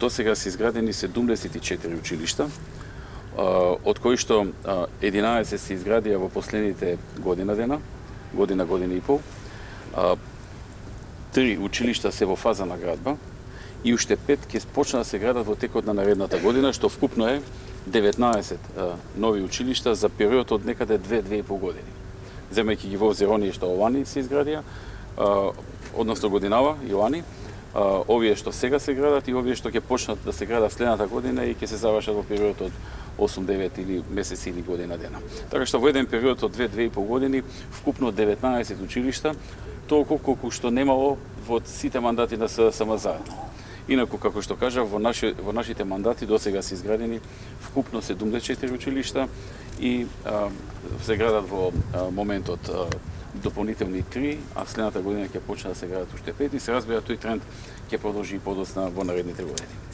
досега се изградени 74 училишта, од кои што 11 се изградија во последните година и пол. 3 училишта се во фаза на градба и уште 5 ќе почнат да се градат во текот на наредната година, што вкупно е 19 нови училишта за период од некаде 2-2,5 години. Земајќи ги во обзир оние што овани се изградија, односно годинава и овани, овие што сега се градат и овие што ќе почнат да се градат следната година и ќе се завршат во период од 8-9 или месеци или година дена. Така што во еден период од 2-2,5 години вкупно 19 училишта, толку колку што немало во сите мандати на СДСМ заедно. Инаку, како што кажав, во нашите мандати досега се изградени вкупно 74 училишта и се градат во моментот дополнителни 3, а следната година ќе почне да се градат уште 5 и се разбира тој тренд ќе продолжи и подоцна во наредните години.